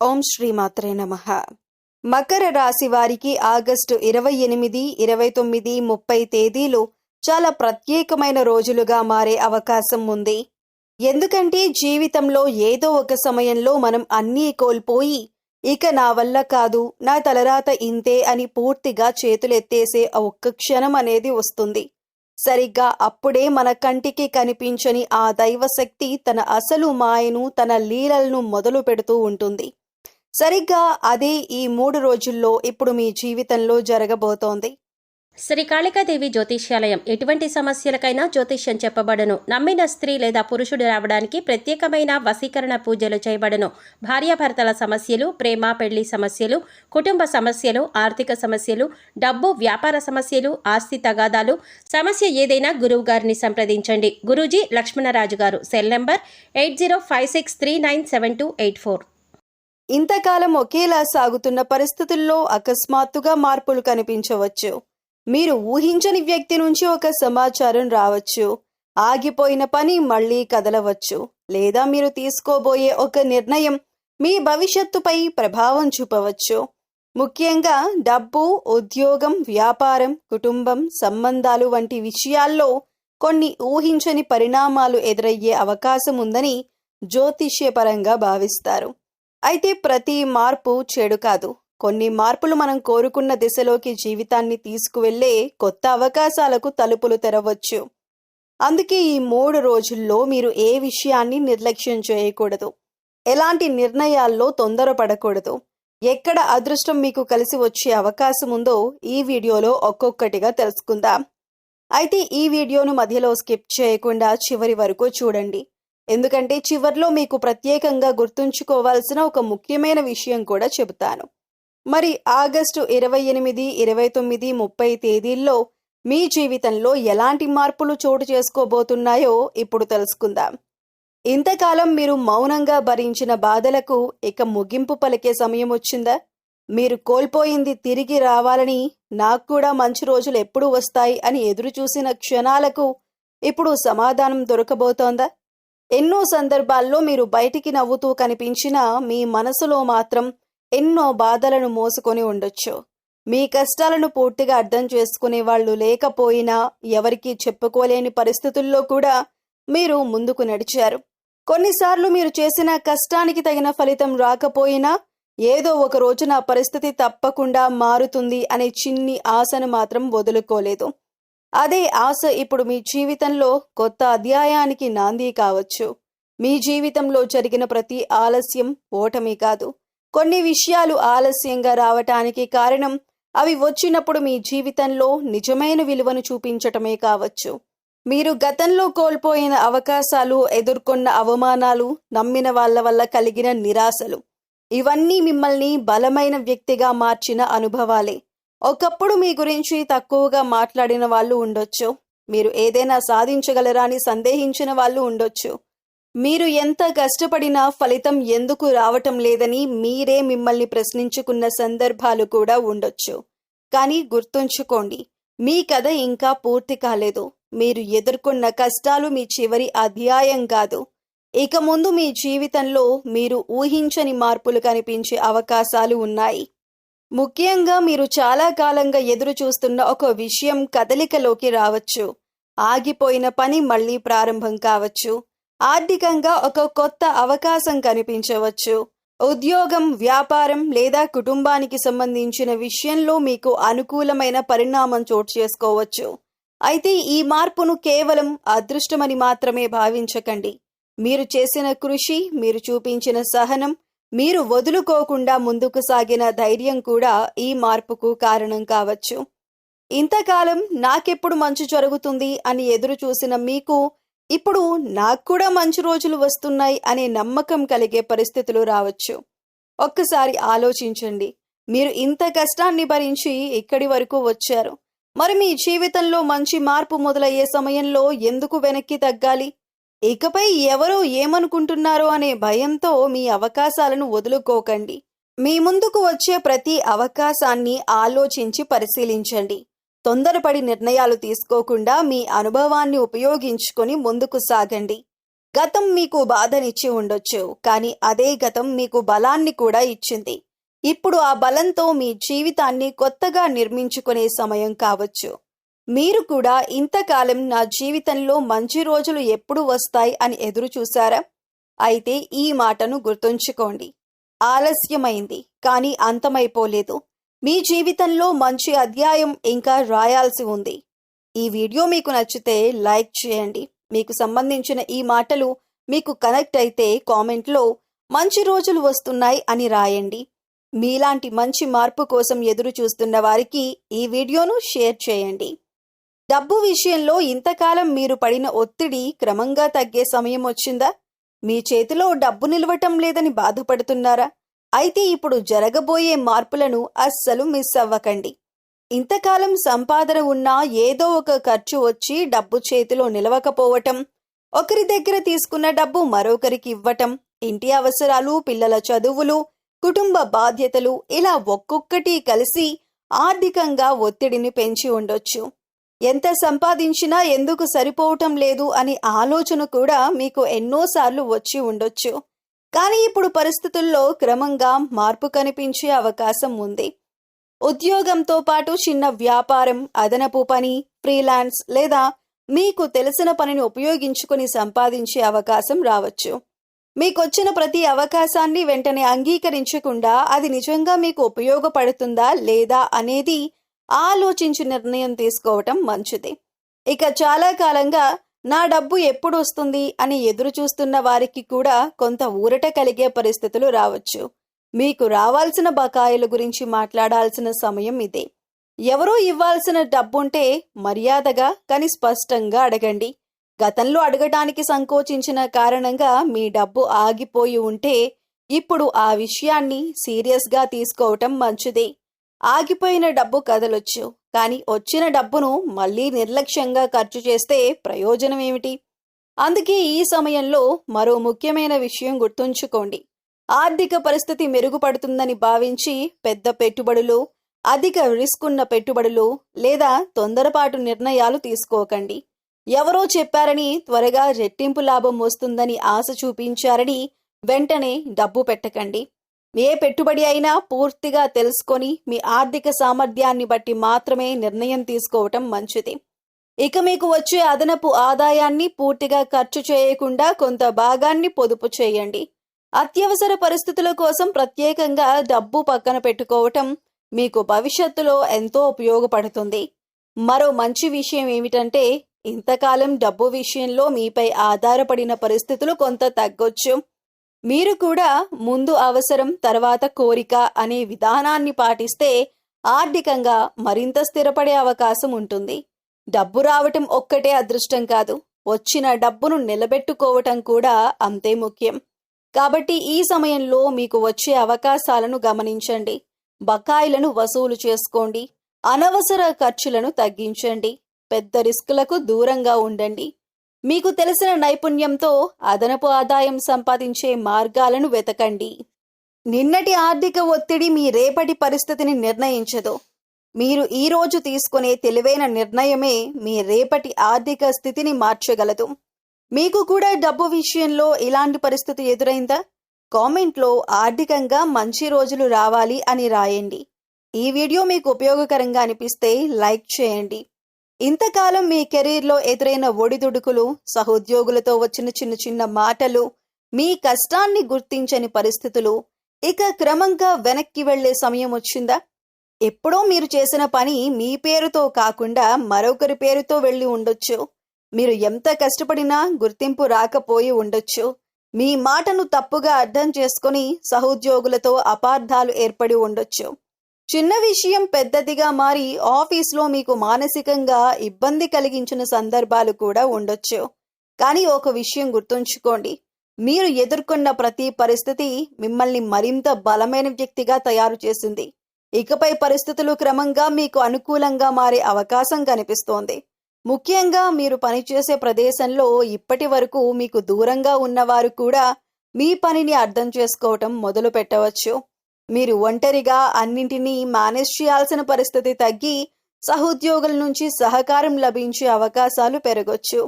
ఓం శ్రీమాత్రే నమః. మకర రాశి వారికి ఆగస్టు 28, 29, 30 తేదీలు చాలా ప్రత్యేకమైన రోజులుగా మారే అవకాశం ఉంది. ఎందుకంటే జీవితంలో ఏదో ఒక సమయంలో మనం అన్నీ కోల్పోయి ఇక నా వల్ల కాదు, నా తలరాత ఇంతే అని పూర్తిగా చేతులెత్తేసే ఒక్క క్షణం అనేది వస్తుంది. సరిగ్గా అప్పుడే మన కంటికి కనిపించని ఆ దైవశక్తి తన అసలు మాయను, తన లీలలను మొదలు పెడుతూ ఉంటుంది. సరిగ్గా అదే ఈ 3 రోజుల్లో ఇప్పుడు మీ జీవితంలో జరగబోతోంది. శ్రీ కాళికాదేవి జ్యోతిష్యాలయం ఎటువంటి సమస్యలకైనా జ్యోతిష్యం చెప్పబడను. నమ్మిన స్త్రీ లేదా పురుషుడు రావడానికి ప్రత్యేకమైన వశీకరణ పూజలు చేయబడను. భార్యాభర్తల సమస్యలు, ప్రేమ పెళ్లి సమస్యలు, కుటుంబ సమస్యలు, ఆర్థిక సమస్యలు, డబ్బు వ్యాపార సమస్యలు, ఆస్తి తగాదాలు, సమస్య ఏదైనా గురువు గారిని సంప్రదించండి. గురూజీ లక్ష్మణరాజు గారు. Cell number 8056397284. ఇంతకాలం ఒకేలా సాగుతున్న పరిస్థితుల్లో అకస్మాత్తుగా మార్పులు కనిపించవచ్చు. మీరు ఊహించని వ్యక్తి నుంచి ఒక సమాచారం రావచ్చు. ఆగిపోయిన పని మళ్లీ కదలవచ్చు. లేదా మీరు తీసుకోబోయే ఒక నిర్ణయం మీ భవిష్యత్తుపై ప్రభావం చూపవచ్చు. ముఖ్యంగా డబ్బు, ఉద్యోగం, వ్యాపారం, కుటుంబం, సంబంధాలు వంటి విషయాల్లో కొన్ని ఊహించని పరిణామాలు ఎదురయ్యే అవకాశం ఉందని జ్యోతిష్యపరంగా భావిస్తారు. అయితే ప్రతి మార్పు చెడు కాదు. కొన్ని మార్పులు మనం కోరుకున్న దిశలోకి జీవితాన్ని తీసుకువెళ్లే కొత్త అవకాశాలకు తలుపులు తెరవచ్చు. అందుకే ఈ 3 రోజుల్లో మీరు ఏ విషయాన్ని నిర్లక్ష్యం చేయకూడదు. ఎలాంటి నిర్ణయాల్లో తొందరపడకూడదు. ఎక్కడ అదృష్టం మీకు కలిసి వచ్చే అవకాశం ఉందో ఈ వీడియోలో ఒక్కొక్కటిగా తెలుసుకుందాం. అయితే ఈ వీడియోను మధ్యలో స్కిప్ చేయకుండా చివరి వరకు చూడండి. ఎందుకంటే చివర్లో మీకు ప్రత్యేకంగా గుర్తుంచుకోవాల్సిన ఒక ముఖ్యమైన విషయం కూడా చెబుతాను. మరి ఆగస్టు 28, 29, 30 తేదీల్లో మీ జీవితంలో ఎలాంటి మార్పులు చోటు చేసుకోబోతున్నాయో ఇప్పుడు తెలుసుకుందాం. ఇంతకాలం మీరు మౌనంగా భరించిన బాధలకు ఇక ముగింపు పలికే సమయం వచ్చిందా? మీరు కోల్పోయింది తిరిగి రావాలని, నాకు కూడా మంచి రోజులు ఎప్పుడు వస్తాయి అని ఎదురు చూసిన క్షణాలకు ఇప్పుడు సమాధానం దొరకబోతోందా? ఎన్నో సందర్భాల్లో మీరు బయటికి నవ్వుతూ కనిపించినా మీ మనసులో మాత్రం ఎన్నో బాధలను మోసుకొని ఉండొచ్చు. మీ కష్టాలను పూర్తిగా అర్థం చేసుకునే వాళ్ళు లేకపోయినా, ఎవరికీ చెప్పుకోలేని పరిస్థితుల్లో కూడా మీరు ముందుకు నడిచారు. కొన్నిసార్లు మీరు చేసిన కష్టానికి తగిన ఫలితం రాకపోయినా ఏదో ఒక రోజు నా పరిస్థితి తప్పకుండా మారుతుంది అనే చిన్ని ఆశను మాత్రం వదులుకోలేదు. అదే ఆశ ఇప్పుడు మీ జీవితంలో కొత్త అధ్యాయానికి నాంది కావచ్చు. మీ జీవితంలో జరిగిన ప్రతి ఆలస్యం ఓటమి కాదు. కొన్ని విషయాలు ఆలస్యంగా రావటానికి కారణం అవి వచ్చినప్పుడు మీ జీవితంలో నిజమైన విలువను చూపించటమే కావచ్చు. మీరు గతంలో కోల్పోయిన అవకాశాలు, ఎదుర్కొన్న అవమానాలు, నమ్మిన వాళ్ళ వల్ల కలిగిన నిరాశలు, ఇవన్నీ మిమ్మల్ని బలమైన వ్యక్తిగా మార్చిన అనుభవాలే. ఒకప్పుడు మీ గురించి తక్కువగా మాట్లాడిన వాళ్ళు ఉండొచ్చు. మీరు ఏదైనా సాధించగలరా అని సందేహించిన వాళ్ళు ఉండొచ్చు. మీరు ఎంత కష్టపడినా ఫలితం ఎందుకు రావటం లేదని మీరే మిమ్మల్ని ప్రశ్నించుకున్న సందర్భాలు కూడా ఉండొచ్చు. కానీ గుర్తుంచుకోండి, మీ కథ ఇంకా పూర్తి కాలేదు. మీరు ఎదుర్కొన్న కష్టాలు మీ చివరి అధ్యాయం కాదు. ఇక ముందు మీ జీవితంలో మీరు ఊహించని మార్పులు కనిపించే అవకాశాలు ఉన్నాయి. ముఖ్యంగా మీరు చాలా కాలంగా ఎదురు చూస్తున్న ఒక విషయం కదలికలోకి రావచ్చు. ఆగిపోయిన పని మళ్లీ ప్రారంభం కావచ్చు. ఆర్థికంగా ఒక కొత్త అవకాశం కనిపించవచ్చు. ఉద్యోగం, వ్యాపారం లేదా కుటుంబానికి సంబంధించిన విషయంలో మీకు అనుకూలమైన పరిణామం చోటు చేసుకోవచ్చు. అయితే ఈ మార్పును కేవలం అదృష్టమని మాత్రమే భావించకండి. మీరు చేసిన కృషి, మీరు చూపించిన సహనం, మీరు వదులుకోకుండా ముందుకు సాగిన ధైర్యం కూడా ఈ మార్పుకు కారణం కావచ్చు. ఇంతకాలం నాకెప్పుడు మంచి జరుగుతుంది అని ఎదురు చూసిన మీకు ఇప్పుడు నాకు కూడా మంచి రోజులు వస్తున్నాయి అనే నమ్మకం కలిగే పరిస్థితులు రావచ్చు. ఒక్కసారి ఆలోచించండి. మీరు ఇంత కష్టాన్ని భరించి ఇక్కడి వరకు వచ్చారు. మరి మీ జీవితంలో మంచి మార్పు మొదలయ్యే సమయంలో ఎందుకు వెనక్కి తగ్గాలి? ఇకపై ఎవరో ఏమనుకుంటున్నారో అనే భయంతో మీ అవకాశాలను వదులుకోకండి. మీ ముందుకు వచ్చే ప్రతి అవకాశాన్ని ఆలోచించి పరిశీలించండి. తొందరపడి నిర్ణయాలు తీసుకోకుండా మీ అనుభవాన్ని ఉపయోగించుకొని ముందుకు సాగండి. గతం మీకు బాధనిచ్చి ఉండొచ్చు, కానీ అదే గతం మీకు బలాన్ని కూడా ఇచ్చింది. ఇప్పుడు ఆ బలంతో మీ జీవితాన్ని కొత్తగా నిర్మించుకునే సమయం కావచ్చు. మీరు కూడా ఇంతకాలం నా జీవితంలో మంచి రోజులు ఎప్పుడు వస్తాయి అని ఎదురు చూశారా? అయితే ఈ మాటను గుర్తుంచుకోండి. ఆలస్యమైంది, కానీ అంతమైపోలేదు. మీ జీవితంలో మంచి అధ్యాయం ఇంకా రాయాల్సి ఉంది. ఈ వీడియో మీకు నచ్చితే లైక్ చేయండి. మీకు సంబంధించిన ఈ మాటలు మీకు కనెక్ట్ అయితే కామెంట్లో మంచి రోజులు వస్తున్నాయి అని రాయండి. మీలాంటి మంచి మార్పు కోసం ఎదురు చూస్తున్న వారికి ఈ వీడియోను షేర్ చేయండి. డబ్బు విషయంలో ఇంతకాలం మీరు పడిన ఒత్తిడి క్రమంగా తగ్గే సమయం వచ్చిందా? మీ చేతిలో డబ్బు నిలవటం లేదని బాధపడుతున్నారా? అయితే ఇప్పుడు జరగబోయే మార్పులను అస్సలు మిస్ అవ్వకండి. ఇంతకాలం సంపాదన ఉన్నా ఏదో ఒక ఖర్చు వచ్చి డబ్బు చేతిలో నిలవకపోవటం, ఒకరి దగ్గర తీసుకున్న డబ్బు మరొకరికి ఇవ్వటం, ఇంటి అవసరాలు, పిల్లల చదువులు, కుటుంబ బాధ్యతలు ఇలా ఒక్కొక్కటి కలిసి ఆర్థికంగా ఒత్తిడిని పెంచి ఉండొచ్చు. ఎంత సంపాదించినా ఎందుకు సరిపోవటం లేదు అనే ఆలోచన కూడా మీకు ఎన్నోసార్లు వచ్చి ఉండొచ్చు. కానీ ఇప్పుడు పరిస్థితుల్లో క్రమంగా మార్పు కనిపించే అవకాశం ఉంది. ఉద్యోగంతో పాటు చిన్న వ్యాపారం, అదనపు పని, ఫ్రీలాన్స్ లేదా మీకు తెలిసిన పనిని ఉపయోగించుకుని సంపాదించే అవకాశం రావచ్చు. మీకొచ్చిన ప్రతి అవకాశాన్ని వెంటనే అంగీకరించకుండా అది నిజంగా మీకు ఉపయోగపడుతుందా లేదా అనేది ఆలోచించి నిర్ణయం తీసుకోవటం మంచిది. ఇక చాలా కాలంగా నా డబ్బు ఎప్పుడు వస్తుంది అని ఎదురు చూస్తున్న వారికి కూడా కొంత ఊరట కలిగే పరిస్థితులు రావచ్చు. మీకు రావాల్సిన బకాయిల గురించి మాట్లాడాల్సిన సమయం ఇదే. ఎవరో ఇవ్వాల్సిన డబ్బుంటే మర్యాదగా కానీ స్పష్టంగా అడగండి. గతంలో అడగటానికి సంకోచించిన కారణంగా మీ డబ్బు ఆగిపోయి ఉంటే ఇప్పుడు ఆ విషయాన్ని సీరియస్గా తీసుకోవటం మంచిది. ఆగిపోయిన డబ్బు కదలొచ్చు, కానీ వచ్చిన డబ్బును మళ్ళీ నిర్లక్ష్యంగా ఖర్చు చేస్తే ప్రయోజనం ఏమిటి? అందుకే ఈ సమయంలో మరో ముఖ్యమైన విషయం గుర్తుంచుకోండి. ఆర్థిక పరిస్థితి మెరుగుపడుతుందని భావించి పెద్ద పెట్టుబడులు, అధిక రిస్క్ ఉన్న పెట్టుబడులు లేదా తొందరపాటు నిర్ణయాలు తీసుకోకండి. ఎవరో చెప్పారని త్వరగా రెట్టింపు లాభం వస్తుందని ఆశ చూపించారని వెంటనే డబ్బు పెట్టకండి. ఏ పెట్టుబడి అయినా పూర్తిగా తెలుసుకొని మీ ఆర్థిక సామర్థ్యాన్ని బట్టి మాత్రమే నిర్ణయం తీసుకోవటం మంచిది. ఇక మీకు వచ్చే అదనపు ఆదాయాన్ని పూర్తిగా ఖర్చు చేయకుండా కొంత భాగాన్ని పొదుపు చేయండి. అత్యవసర పరిస్థితుల కోసం ప్రత్యేకంగా డబ్బు పక్కన పెట్టుకోవటం మీకు భవిష్యత్తులో ఎంతో ఉపయోగపడుతుంది. మరో మంచి విషయం ఏమిటంటే ఇంతకాలం డబ్బు విషయంలో మీపై ఆధారపడిన పరిస్థితులు కొంత తగ్గొచ్చు. మీరు కూడా ముందు అవసరం తర్వాత కోరిక అనే విధానాన్ని పాటిస్తే ఆర్థికంగా మరింత స్థిరపడే అవకాశం ఉంటుంది. డబ్బు రావటం ఒక్కటే అదృష్టం కాదు, వచ్చిన డబ్బును నిలబెట్టుకోవటం కూడా అంతే ముఖ్యం. కాబట్టి ఈ సమయంలో మీకు వచ్చే అవకాశాలను గమనించండి. బకాయిలను వసూలు చేసుకోండి. అనవసర ఖర్చులను తగ్గించండి. పెద్ద రిస్కులకు దూరంగా ఉండండి. మీకు తెలిసిన నైపుణ్యంతో అదనపు ఆదాయం సంపాదించే మార్గాలను వెతకండి. నిన్నటి ఆర్థిక ఒత్తిడి మీ రేపటి పరిస్థితిని నిర్ణయించదు. మీరు ఈ రోజు తీసుకునే తెలివైన నిర్ణయమే మీ రేపటి ఆర్థిక స్థితిని మార్చగలదు. మీకు కూడా డబ్బు విషయంలో ఇలాంటి పరిస్థితి ఎదురైందా? కామెంట్లో ఆర్థికంగా మంచి రోజులు రావాలి అని రాయండి. ఈ వీడియో మీకు ఉపయోగకరంగా అనిపిస్తే లైక్ చేయండి. ఇంతకాలం మీ కెరీర్లో ఎదురైన ఒడిదుడుకులు, సహోద్యోగులతో వచ్చిన చిన్న చిన్న మాటలు, మీ కష్టాన్ని గుర్తించని పరిస్థితులు ఇక క్రమంగా వెనక్కి వెళ్లే సమయం వచ్చిందా? ఎప్పుడో మీరు చేసిన పని మీ పేరుతో కాకుండా మరొకరి పేరుతో వెళ్ళి ఉండొచ్చు. మీరు ఎంత కష్టపడినా గుర్తింపు రాకపోయి ఉండొచ్చు. మీ మాటను తప్పుగా అర్థం చేసుకుని సహోద్యోగులతో అపార్థాలు ఏర్పడి ఉండొచ్చు. చిన్న విషయం పెద్దదిగా మారి ఆఫీస్లో మీకు మానసికంగా ఇబ్బంది కలిగించిన సందర్భాలు కూడా ఉండొచ్చు. కానీ ఒక విషయం గుర్తుంచుకోండి, మీరు ఎదుర్కొన్న ప్రతి పరిస్థితి మిమ్మల్ని మరింత బలమైన వ్యక్తిగా తయారు చేసింది. ఇకపై పరిస్థితులు క్రమంగా మీకు అనుకూలంగా మారే అవకాశం కనిపిస్తోంది. ముఖ్యంగా మీరు పనిచేసే ప్రదేశంలో ఇప్పటి వరకు మీకు దూరంగా ఉన్నవారు కూడా మీ పనిని అర్థం చేసుకోవటం మొదలు పెట్టవచ్చు. మీరు ఒంటరిగా అన్నింటినీ మేనేజ్ చేయాల్సిన పరిస్థితి తగ్గి సహోద్యోగుల నుంచి సహకారం లభించే అవకాశాలు పెరగొచ్చు.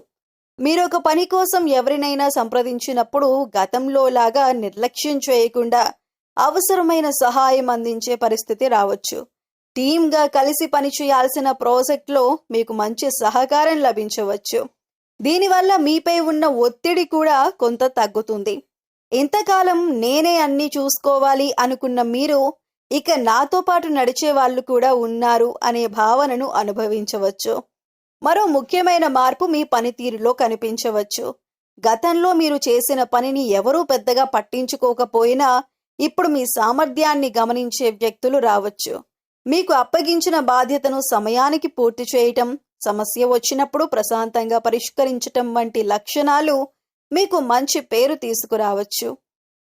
మీరు ఒక పని కోసం ఎవరినైనా సంప్రదించినప్పుడు గతంలో లాగా నిర్లక్ష్యం చేయకుండా అవసరమైన సహాయం అందించే పరిస్థితి రావచ్చు. టీమ్గా కలిసి పనిచేయాల్సిన ప్రాజెక్ట్లో మీకు మంచి సహకారం లభించవచ్చు. దీనివల్ల మీపై ఉన్న ఒత్తిడి కూడా కొంత తగ్గుతుంది. ఇంతకాలం నేనే అన్నీ చూసుకోవాలి అనుకున్న మీరు ఇక నాతో పాటు నడిచే వాళ్ళు కూడా ఉన్నారు అనే భావనను అనుభవించవచ్చు. మరో ముఖ్యమైన మార్పు మీ పనితీరులో కనిపించవచ్చు. గతంలో మీరు చేసిన పనిని ఎవరూ పెద్దగా పట్టించుకోకపోయినా ఇప్పుడు మీ సామర్థ్యాన్ని గమనించే వ్యక్తులు రావచ్చు. మీకు అప్పగించిన బాధ్యతను సమయానికి పూర్తి చేయటం, సమస్య వచ్చినప్పుడు ప్రశాంతంగా పరిష్కరించటం వంటి లక్షణాలు మీకు మంచి పేరు తీసుకురావచ్చు.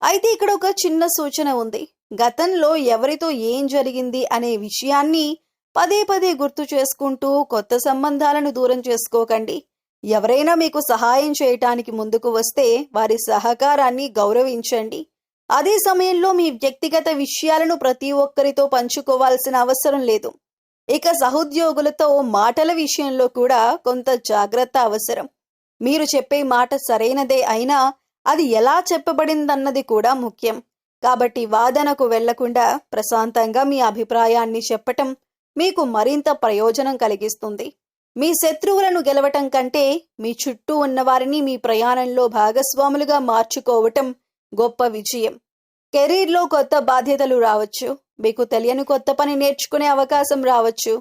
అయితే ఇక్కడ ఒక చిన్న సూచన ఉంది. గతంలో ఎవరితో ఏం జరిగింది అనే విషయాన్ని పదే పదే గుర్తు చేసుకుంటూ కొత్త సంబంధాలను దూరం చేసుకోకండి. ఎవరైనా మీకు సహాయం చేయటానికి ముందుకు వస్తే వారి సహకారాన్ని గౌరవించండి. అదే సమయంలో మీ వ్యక్తిగత విషయాలను ప్రతి ఒక్కరితో పంచుకోవాల్సిన అవసరం లేదు. ఇక సహోద్యోగులతో మాటల విషయంలో కూడా కొంత జాగ్రత్త అవసరం. మీరు చెప్పే మాట సరైనదే అయినా అది ఎలా చెప్పబడిందన్నది కూడా ముఖ్యం. కాబట్టి వాదనకు వెళ్లకుండా ప్రశాంతంగా మీ అభిప్రాయాన్ని చెప్పటం మీకు మరింత ప్రయోజనం కలిగిస్తుంది. మీ శత్రువులను గెలవటం కంటే మీ చుట్టూ ఉన్నవారిని మీ ప్రయాణంలో భాగస్వాములుగా మార్చుకోవటం గొప్ప విజయం. కెరీర్లో కొత్త బాధ్యతలు రావచ్చు. మీకు తెలియని కొత్త పని నేర్చుకునే అవకాశం రావచ్చు.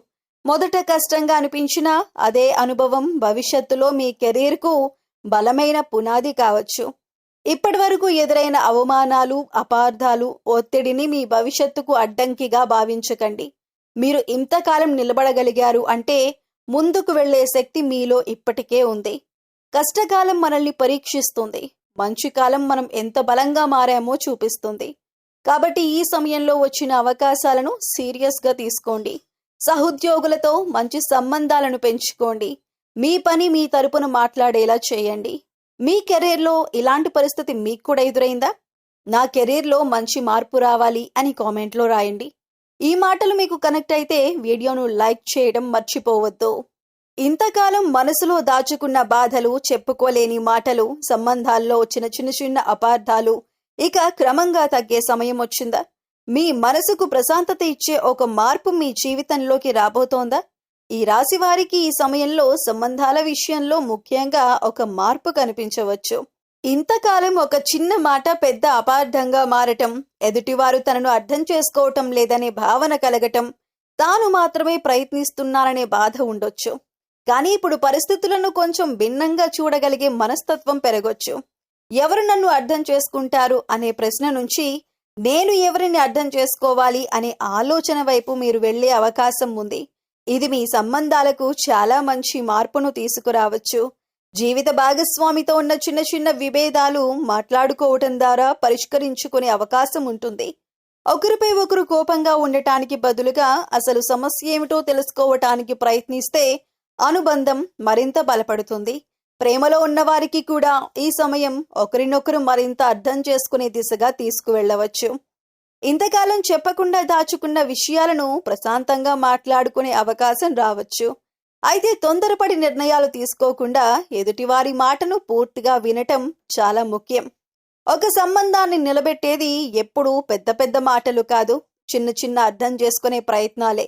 మొదట కష్టంగా అనిపించినా అదే అనుభవం భవిష్యత్తులో మీ కెరీర్కు బలమైన పునాది కావచ్చు. ఇప్పటి వరకు ఎదురైన అవమానాలు, అపార్థాలు, ఒత్తిడిని మీ భవిష్యత్తుకు అడ్డంకిగా భావించకండి. మీరు ఇంతకాలం నిలబడగలిగారు అంటే ముందుకు వెళ్లే శక్తి మీలో ఇప్పటికే ఉంది. కష్టకాలం మనల్ని పరీక్షిస్తుంది. మంచి కాలం మనం ఎంత బలంగా మారామో చూపిస్తుంది. కాబట్టి ఈ సమయంలో వచ్చిన అవకాశాలను సీరియస్గా తీసుకోండి. సహోద్యోగులతో మంచి సంబంధాలను పెంచుకోండి. మీ పని మీ తరపున మాట్లాడేలా చేయండి. మీ కెరీర్లో ఇలాంటి పరిస్థితి మీకు కూడా ఎదురైందా? నా కెరీర్లో మంచి మార్పు రావాలి అని కామెంట్లో రాయండి. ఈ మాటలు మీకు కనెక్ట్ అయితే వీడియోను లైక్ చేయడం మర్చిపోవద్దు. ఇంతకాలం మనసులో దాచుకున్న బాధలు, చెప్పుకోలేని మాటలు, సంబంధాల్లో వచ్చిన చిన్న చిన్న అపార్థాలు ఇక క్రమంగా తగ్గే సమయం వచ్చిందా? మీ మనసుకు ప్రశాంతత ఇచ్చే ఒక మార్పు మీ జీవితంలోకి రాబోతోందా? ఈ రాశి వారికి ఈ సమయంలో సంబంధాల విషయంలో ముఖ్యంగా ఒక మార్పు కనిపించవచ్చు. ఇంతకాలం ఒక చిన్న మాట పెద్ద అపార్థంగా మారటం, ఎదుటివారు తనను అర్థం చేసుకోవటం లేదనే భావన కలగటం, తాను మాత్రమే ప్రయత్నిస్తున్నాననే బాధ ఉండొచ్చు. కానీ ఇప్పుడు పరిస్థితులను కొంచెం భిన్నంగా చూడగలిగే మనస్తత్వం పెరగొచ్చు. ఎవరు నన్ను అర్థం చేసుకుంటారు అనే ప్రశ్న నుంచి నేను ఎవరిని అర్థం చేసుకోవాలి అనే ఆలోచన వైపు మీరు వెళ్లే అవకాశం ఉంది. ఇది మీ సంబంధాలకు చాలా మంచి మార్పును తీసుకురావచ్చు. జీవిత భాగస్వామితో ఉన్న చిన్న చిన్న విభేదాలు మాట్లాడుకోవటం ద్వారా పరిష్కరించుకునే అవకాశం ఉంటుంది. ఒకరిపై ఒకరు కోపంగా ఉండటానికి బదులుగా అసలు సమస్య ఏమిటో తెలుసుకోవటానికి ప్రయత్నిస్తే అనుబంధం మరింత బలపడుతుంది. ప్రేమలో ఉన్నవారికి కూడా ఈ సమయం ఒకరినొకరు మరింత అర్థం చేసుకునే దిశగా తీసుకువెళ్లవచ్చు. ఇంతకాలం చెప్పకుండా దాచుకున్న విషయాలను ప్రశాంతంగా మాట్లాడుకునే అవకాశం రావచ్చు. అయితే తొందరపడి నిర్ణయాలు తీసుకోకుండా ఎదుటివారి మాటను పూర్తిగా వినటం చాలా ముఖ్యం. ఒక సంబంధాన్ని నిలబెట్టేది ఎప్పుడూ పెద్ద పెద్ద మాటలు కాదు, చిన్న చిన్న అర్థం చేసుకునే ప్రయత్నాలే.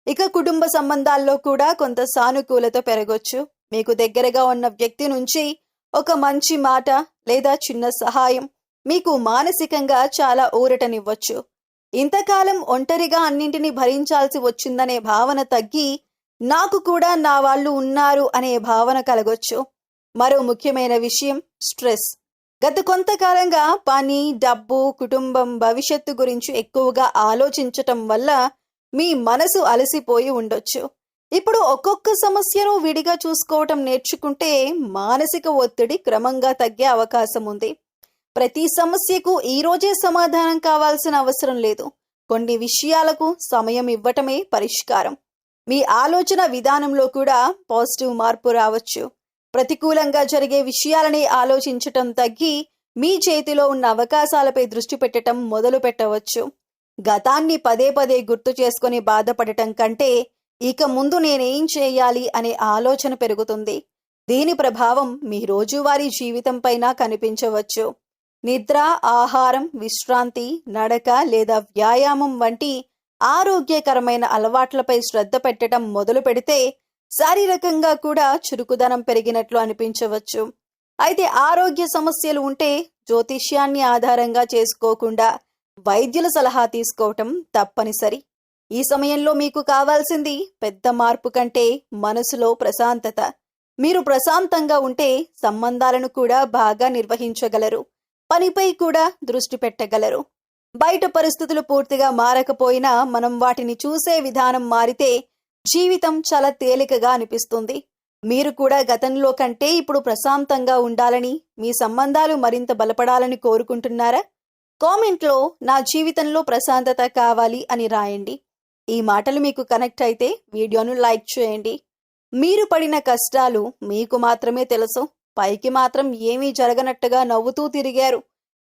ఇక కుటుంబ సంబంధాల్లో కూడా కొంత సానుకూలత పెరగొచ్చు. మీకు దగ్గరగా ఉన్న వ్యక్తి నుంచి ఒక మంచి మాట లేదా చిన్న సహాయం మీకు మానసికంగా చాలా ఊరటనివ్వచ్చు. ఇంతకాలం ఒంటరిగా అన్నింటినీ భరించాల్సి వచ్చిందనే భావన తగ్గి నాకు కూడా నా వాళ్ళు ఉన్నారు అనే భావన కలగొచ్చు. మరో ముఖ్యమైన విషయం స్ట్రెస్. గత కొంతకాలంగా పని, డబ్బు, కుటుంబం, భవిష్యత్తు గురించి ఎక్కువగా ఆలోచించటం వల్ల మీ మనసు అలసిపోయి ఉండొచ్చు. ఇప్పుడు ఒక్కొక్క సమస్యను విడిగా చూసుకోవటం నేర్చుకుంటే మానసిక ఒత్తిడి క్రమంగా తగ్గే అవకాశం ఉంది. ప్రతి సమస్యకు ఈ రోజే సమాధానం కావాల్సిన అవసరం లేదు. కొన్ని విషయాలకు సమయం ఇవ్వటమే పరిష్కారం. మీ ఆలోచన విధానంలో కూడా పాజిటివ్ మార్పు రావచ్చు. ప్రతికూలంగా జరిగే విషయాలని ఆలోచించటం తగ్గి మీ చేతిలో ఉన్న అవకాశాలపై దృష్టి పెట్టడం మొదలు పెట్టవచ్చు. గతాన్ని పదే పదే గుర్తు చేసుకుని బాధపడటం కంటే ఇక ముందు నేనేం చేయాలి అనే ఆలోచన పెరుగుతుంది. దీని ప్రభావం మీ రోజువారీ జీవితం పైన కనిపించవచ్చు. నిద్ర, ఆహారం, విశ్రాంతి, నడక లేదా వ్యాయామం వంటి ఆరోగ్యకరమైన అలవాట్లపై శ్రద్ధ పెట్టడం మొదలు పెడితే శారీరకంగా కూడా చురుకుదనం పెరిగినట్లు అనిపించవచ్చు. అయితే ఆరోగ్య సమస్యలు ఉంటే జ్యోతిష్యాన్ని ఆధారంగా చేసుకోకుండా వైద్యుల సలహా తీసుకోవటం తప్పనిసరి. ఈ సమయంలో మీకు కావాల్సింది పెద్ద మార్పు కంటే మనసులో ప్రశాంతత. మీరు ప్రశాంతంగా ఉంటే సంబంధాలను కూడా బాగా నిర్వహించగలరు, పనిపై కూడా దృష్టి పెట్టగలరు. బయట పరిస్థితులు పూర్తిగా మారకపోయినా మనం వాటిని చూసే విధానం మారితే జీవితం చాలా తేలికగా అనిపిస్తుంది. మీరు కూడా గతంలో కంటే ఇప్పుడు ప్రశాంతంగా ఉండాలని, మీ సంబంధాలు మరింత బలపడాలని కోరుకుంటున్నారా? కామెంట్లో నా జీవితంలో ప్రశాంతత కావాలి అని రాయండి. ఈ మాటలు మీకు కనెక్ట్ అయితే వీడియోను లైక్ చేయండి. మీరు పడిన కష్టాలు మీకు మాత్రమే తెలుసు. పైకి మాత్రం ఏమీ జరగనట్టుగా నవ్వుతూ తిరిగారు.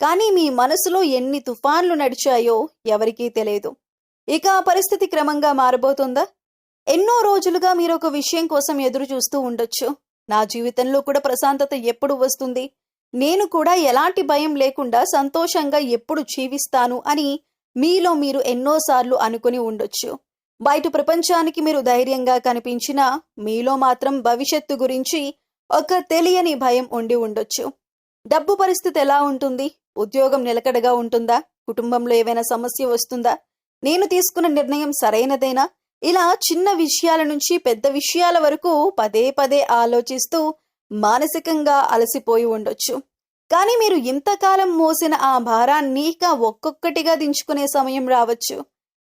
కానీ మీ మనసులో ఎన్ని తుఫాన్లు నడిచాయో ఎవరికీ తెలియదు. ఇక ఆ పరిస్థితి క్రమంగా మారబోతుందా? ఎన్నో రోజులుగా మీరు ఒక విషయం కోసం ఎదురు చూస్తూ ఉండొచ్చు. నా జీవితంలో కూడా ప్రశాంతత ఎప్పుడు వస్తుంది, నేను కూడా ఎలాంటి భయం లేకుండా సంతోషంగా ఎప్పుడు జీవిస్తాను అని మీలో మీరు ఎన్నోసార్లు అనుకుని ఉండొచ్చు. బయట ప్రపంచానికి మీరు ధైర్యంగా కనిపించినా మీలో మాత్రం భవిష్యత్తు గురించి ఒక తెలియని భయం ఉండి ఉండొచ్చు. డబ్బు పరిస్థితి ఎలా ఉంటుంది? ఉద్యోగం నిలకడగా ఉంటుందా? కుటుంబంలో ఏవైనా సమస్య వస్తుందా? నేను తీసుకున్న నిర్ణయం సరైనదేనా? ఇలా చిన్న విషయాల నుంచి పెద్ద విషయాల వరకు పదే పదే ఆలోచిస్తూ మానసికంగా అలసిపోయి ఉండొచ్చు. కానీ మీరు ఇంతకాలం మోసిన ఆ భారాన్ని ఇక ఒక్కొక్కటిగా దించుకునే సమయం రావచ్చు.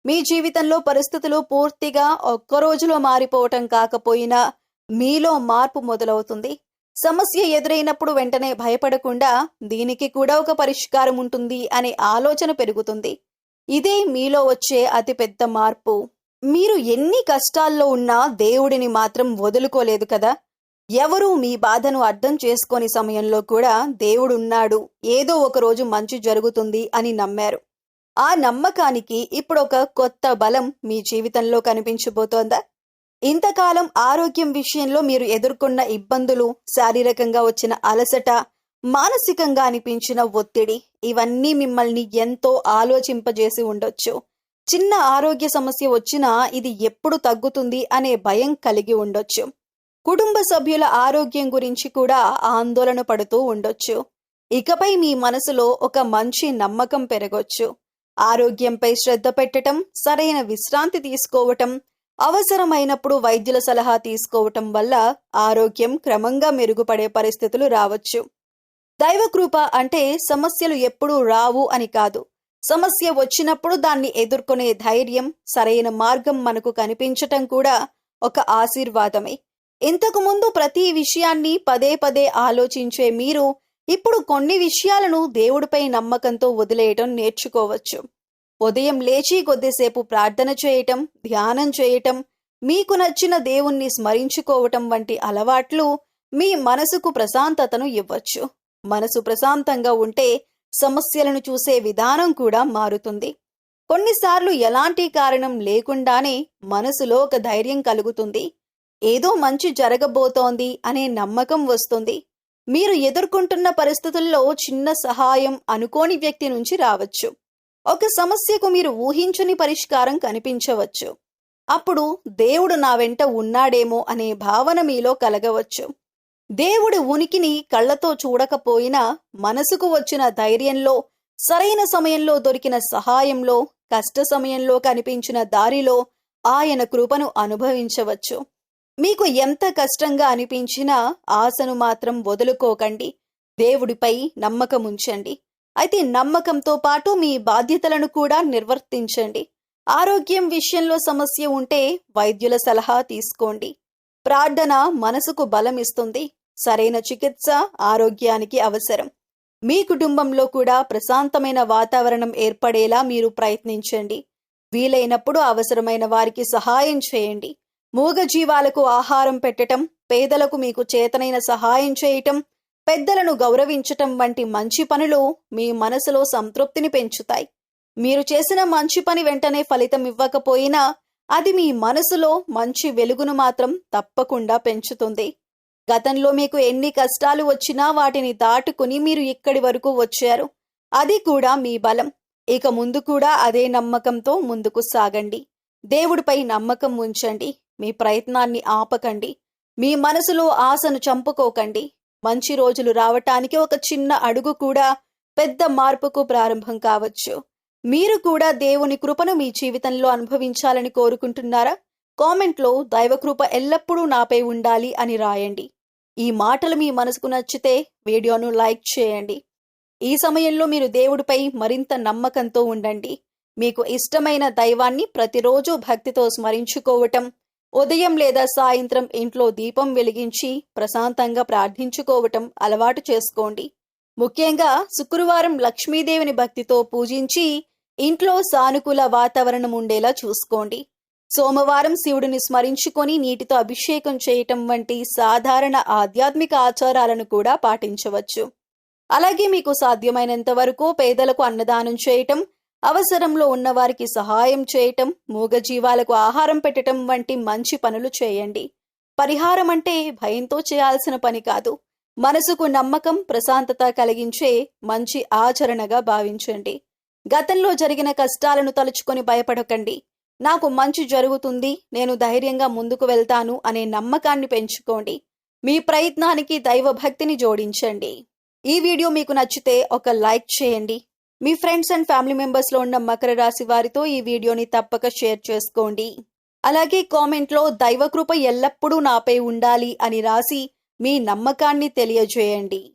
మీ జీవితంలో పరిస్థితులు పూర్తిగా ఒక్క రోజులో మారిపోవటం కాకపోయినా మీలో మార్పు మొదలవుతుంది. సమస్య ఎదురైనప్పుడు వెంటనే భయపడకుండా దీనికి కూడా ఒక పరిష్కారం ఉంటుంది అనే ఆలోచన పెరుగుతుంది. ఇదే మీలో వచ్చే అతిపెద్ద మార్పు. మీరు ఎన్ని కష్టాల్లో ఉన్నా దేవుడిని మాత్రం వదులుకోలేదు కదా. ఎవరూ మీ బాధను అర్థం చేసుకోని సమయంలో కూడా దేవుడున్నాడు, ఏదో ఒక రోజు మంచి జరుగుతుంది అని నమ్మారు. ఆ నమ్మకానికి ఇప్పుడు ఒక కొత్త బలం మీ జీవితంలో కనిపించబోతోందా? ఇంతకాలం ఆరోగ్యం విషయంలో మీరు ఎదుర్కొన్న ఇబ్బందులు, శారీరకంగా వచ్చిన అలసట, మానసికంగా అనిపించిన ఒత్తిడి, ఇవన్నీ మిమ్మల్ని ఎంతో ఆలోచింపజేసి ఉండొచ్చు. చిన్న ఆరోగ్య సమస్య వచ్చినా ఇది ఎప్పుడు తగ్గుతుంది అనే భయం కలిగి ఉండొచ్చు. కుటుంబ సభ్యుల ఆరోగ్యం గురించి కూడా ఆందోళన పడుతూ ఉండొచ్చు. ఇకపై మీ మనసులో ఒక మంచి నమ్మకం పెరగొచ్చు. ఆరోగ్యంపై శ్రద్ధ పెట్టటం, సరైన విశ్రాంతి తీసుకోవటం, అవసరమైనప్పుడు వైద్యుల సలహా తీసుకోవటం వల్ల ఆరోగ్యం క్రమంగా మెరుగుపడే పరిస్థితులు రావచ్చు. దైవకృప అంటే సమస్యలు ఎప్పుడూ రావు అని కాదు. సమస్య వచ్చినప్పుడు దాన్ని ఎదుర్కొనే ధైర్యం, సరైన మార్గం మనకు కనిపించటం కూడా ఒక ఆశీర్వాదమే. ఇంతకు ముందు ప్రతి విషయాన్ని పదే పదే ఆలోచించే మీరు ఇప్పుడు కొన్ని విషయాలను దేవుడిపై నమ్మకంతో వదిలేయటం నేర్చుకోవచ్చు. ఉదయం లేచి కొద్దిసేపు ప్రార్థన చేయటం, ధ్యానం చేయటం, మీకు నచ్చిన దేవుణ్ణి స్మరించుకోవటం వంటి అలవాట్లు మీ మనసుకు ప్రశాంతతను ఇవ్వచ్చు. మనసు ప్రశాంతంగా ఉంటే సమస్యలను చూసే విధానం కూడా మారుతుంది. కొన్నిసార్లు ఎలాంటి కారణం లేకుండానే మనసులో ఒక ధైర్యం కలుగుతుంది. ఏదో మంచి జరగబోతోంది అనే నమ్మకం వస్తుంది. మీరు ఎదుర్కొంటున్న పరిస్థితుల్లో చిన్న సహాయం అనుకోని వ్యక్తి నుంచి రావచ్చు. ఒక సమస్యకు మీరు ఊహించని పరిష్కారం కనిపించవచ్చు. అప్పుడు దేవుడు నా వెంట ఉన్నాడేమో అనే భావన మీలో కలగవచ్చు. దేవుడి ఉనికిని కళ్ళతో చూడకపోయినా మనసుకు వచ్చిన ధైర్యంలో, సరైన సమయంలో దొరికిన సహాయంలో, కష్ట సమయంలో కనిపించిన దారిలో ఆయన కృపను అనుభవించవచ్చు. మీకు ఎంత కష్టంగా అనిపించినా ఆశను మాత్రం వదులుకోకండి. దేవుడిపై నమ్మకం ఉంచండి. అయితే నమ్మకంతో పాటు మీ బాధ్యతలను కూడా నిర్వర్తించండి. ఆరోగ్యం విషయంలో సమస్య ఉంటే వైద్యుల సలహా తీసుకోండి. ప్రార్థన మనసుకు బలం ఇస్తుంది. సరైన చికిత్స ఆరోగ్యానికి అవసరం. మీ కుటుంబంలో కూడా ప్రశాంతమైన వాతావరణం ఏర్పడేలా మీరు ప్రయత్నించండి. వీలైనప్పుడు అవసరమైన వారికి సహాయం చేయండి. మూగజీవాలకు ఆహారం పెట్టటం, పేదలకు మీకు చేతనైన సహాయం చేయటం, పెద్దలను గౌరవించటం వంటి మంచి పనులు మీ మనసులో సంతృప్తిని పెంచుతాయి. మీరు చేసిన మంచి పని వెంటనే ఫలితం ఇవ్వకపోయినా అది మీ మనసులో మంచి వెలుగును మాత్రం తప్పకుండా పెంచుతుంది. గతంలో మీకు ఎన్ని కష్టాలు వచ్చినా వాటిని దాటుకుని మీరు ఇక్కడి వరకు వచ్చారు. అది కూడా మీ బలం. ఇక ముందు కూడా అదే నమ్మకంతో ముందుకు సాగండి. దేవుడిపై నమ్మకం ఉంచండి. మీ ప్రయత్నాన్ని ఆపకండి. మీ మనసులో ఆశను చంపుకోకండి. మంచి రోజులు రావటానికి ఒక చిన్న అడుగు కూడా పెద్ద మార్పుకు ప్రారంభం కావచ్చు. మీరు కూడా దేవుని కృపను మీ జీవితంలో అనుభవించాలని కోరుకుంటున్నారా? కామెంట్లో దైవకృప ఎల్లప్పుడూ నాపై ఉండాలి అని రాయండి. ఈ మాటలు మీ మనసుకు నచ్చితే వీడియోను లైక్ చేయండి. ఈ సమయంలో మీరు దేవుడిపై మరింత నమ్మకంతో ఉండండి. మీకు ఇష్టమైన దైవాన్ని ప్రతిరోజు భక్తితో స్మరించుకోవటం, ఉదయం లేదా సాయంత్రం ఇంట్లో దీపం వెలిగించి ప్రశాంతంగా ప్రార్థించుకోవటం అలవాటు చేసుకోండి. ముఖ్యంగా శుక్రవారం లక్ష్మీదేవిని భక్తితో పూజించి ఇంట్లో సానుకూల వాతావరణం ఉండేలా చూసుకోండి. సోమవారం శివుడిని స్మరించుకొని నీటితో అభిషేకం చేయటం వంటి సాధారణ ఆధ్యాత్మిక ఆచారాలను కూడా పాటించవచ్చు. అలాగే మీకు సాధ్యమైనంత వరకు పేదలకు అన్నదానం చేయటం, అవసరంలో ఉన్నవారికి సహాయం చేయటం, మూగజీవాలకు ఆహారం పెట్టటం వంటి మంచి పనులు చేయండి. పరిహారం అంటే భయంతో చేయాల్సిన పని కాదు. మనసుకు నమ్మకం, ప్రశాంతత కలిగించే మంచి ఆచరణగా భావించండి. గతంలో జరిగిన కష్టాలను తలుచుకొని భయపడకండి. నాకు మంచి జరుగుతుంది, నేను ధైర్యంగా ముందుకు వెళ్తాను అనే నమ్మకాన్ని పెంచుకోండి. మీ ప్రయత్నానికి దైవభక్తిని జోడించండి. ఈ వీడియో మీకు నచ్చితే ఒక లైక్ చేయండి. మీ ఫ్రెండ్స్ అండ్ ఫ్యామిలీ మెంబర్స్లో ఉన్న మకర రాశి వారితో ఈ వీడియోని తప్పక షేర్ చేసుకోండి. అలాగే కామెంట్లో దైవకృప ఎల్లప్పుడూ నాపై ఉండాలి అని రాసి మీ నమ్మకాన్ని తెలియజేయండి.